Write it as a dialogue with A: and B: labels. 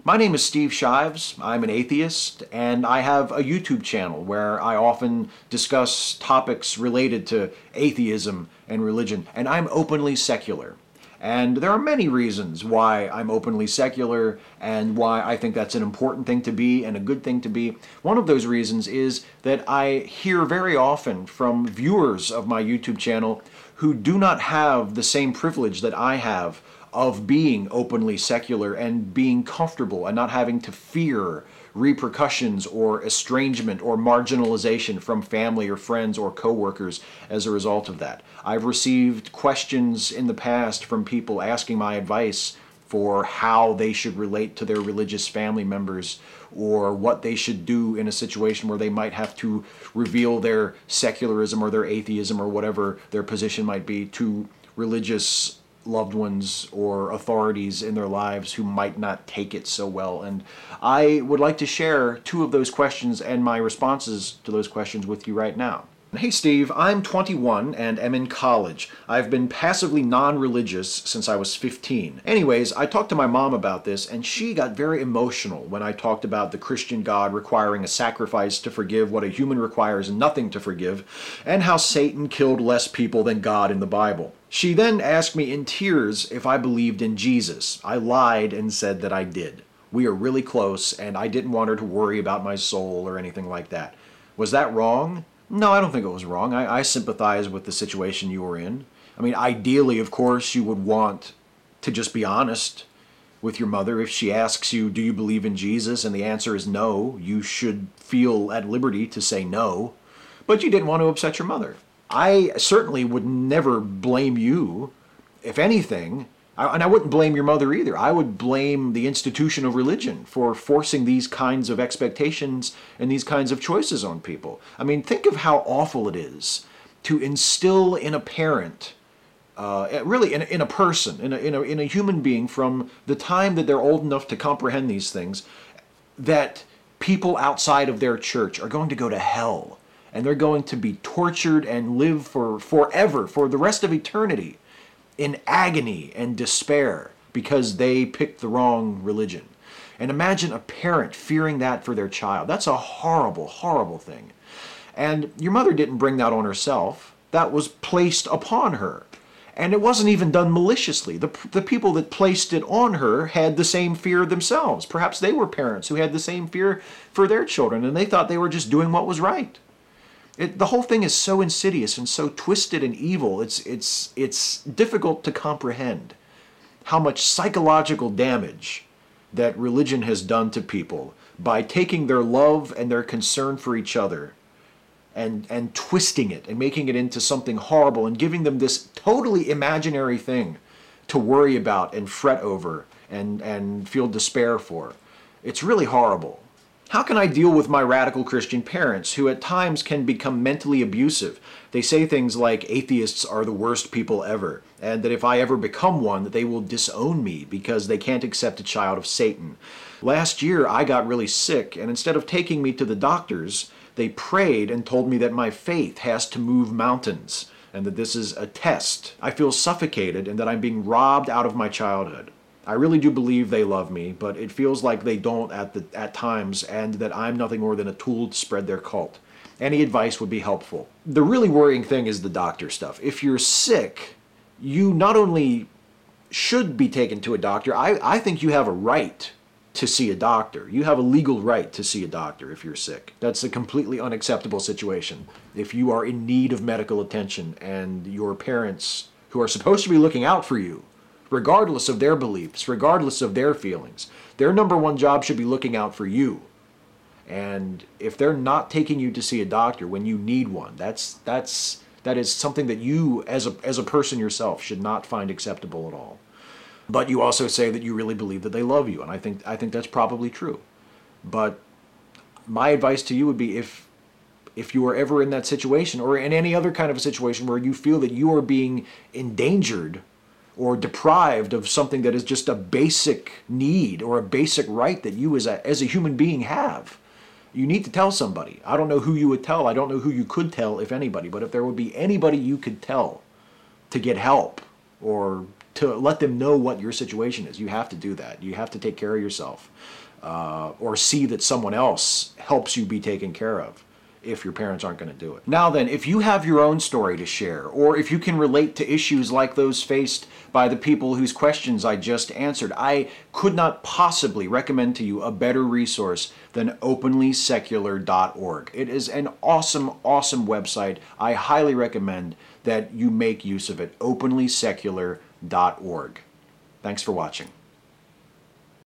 A: My name is Steve Shives. I'm an atheist, and I have a YouTube channel where I often discuss topics related to atheism and religion, and I'm openly secular. And there are many reasons why I'm openly secular and why I think that's an important thing to be and a good thing to be. One of those reasons is that I hear very often from viewers of my YouTube channel who do not have the same privilege that I have of being openly secular and being comfortable and not having to fear repercussions or estrangement or marginalization from family or friends or coworkers as a result of that. I've received questions in the past from people asking my advice for how they should relate to their religious family members or what they should do in a situation where they might have to reveal their secularism or their atheism or whatever their position might be to religious loved ones or authorities in their lives who might not take it so well. And I would like to share two of those questions and my responses to those questions with you right now. Hey Steve, I'm 21 and am in college. I've been passively non-religious since I was 15. Anyways, I talked to my mom about this and she got very emotional when I talked about the Christian God requiring a sacrifice to forgive what a human requires nothing to forgive, and how Satan killed less people than God in the Bible. She then asked me in tears if I believed in Jesus. I lied and said that I did. We are really close and I didn't want her to worry about my soul or anything like that. Was that wrong? No, I don't think it was wrong. I sympathize with the situation you were in. I mean, ideally, of course, you would want to just be honest with your mother. If she asks you, do you believe in Jesus? And the answer is no, you should feel at liberty to say no. But you didn't want to upset your mother. I certainly would never blame you. If anything, and I wouldn't blame your mother either. I would blame the institution of religion for forcing these kinds of expectations and these kinds of choices on people. I mean, think of how awful it is to instill in a parent, really in a person, in a human being from the time that they're old enough to comprehend these things, that people outside of their church are going to go to hell and they're going to be tortured and live for forever, for the rest of eternity, in agony and despair because they picked the wrong religion. And imagine a parent fearing that for their child. That's a horrible, horrible thing. And your mother didn't bring that on herself. That was placed upon her. And it wasn't even done maliciously. The people that placed it on her had the same fear themselves. Perhaps they were parents who had the same fear for their children, and they thought they were just doing what was right. The whole thing is so insidious and so twisted and evil, it's difficult to comprehend how much psychological damage that religion has done to people by taking their love and their concern for each other and twisting it and making it into something horrible and giving them this totally imaginary thing to worry about and fret over and feel despair for. It's really horrible. How can I deal with my radical Christian parents who at times can become mentally abusive? They say things like atheists are the worst people ever, and that if I ever become one, that they will disown me because they can't accept a child of Satan. Last year, I got really sick, and instead of taking me to the doctors, they prayed and told me that my faith has to move mountains, and that this is a test. I feel suffocated and that I'm being robbed out of my childhood. I really do believe they love me, but it feels like they don't at times, and that I'm nothing more than a tool to spread their cult. Any advice would be helpful. The really worrying thing is the doctor stuff. If you're sick, you not only should be taken to a doctor, I think you have a right to see a doctor. You have a legal right to see a doctor if you're sick. That's a completely unacceptable situation. If you are in need of medical attention and your parents, who are supposed to be looking out for you, regardless of their beliefs, regardless of their feelings, their number one job should be looking out for you. And if they're not taking you to see a doctor when you need one, that is something that you, as a person yourself, should not find acceptable at all. But you also say that you really believe that they love you, and I think that's probably true. But my advice to you would be, if you are ever in that situation, or in any other kind of a situation where you feel that you are being endangered or deprived of something that is just a basic need or a basic right that you as a human being have, you need to tell somebody. I don't know who you would tell. I don't know who you could tell, if anybody. But if there would be anybody you could tell to get help or to let them know what your situation is. You have to do that. You have to take care of yourself, or see that someone else helps you be taken care of if your parents aren't going to do it. Now then, if you have your own story to share, or if you can relate to issues like those faced by the people whose questions I just answered, I could not possibly recommend to you a better resource than openlysecular.org. It is an awesome, awesome website. I highly recommend that you make use of it, openlysecular.org. Thanks for watching.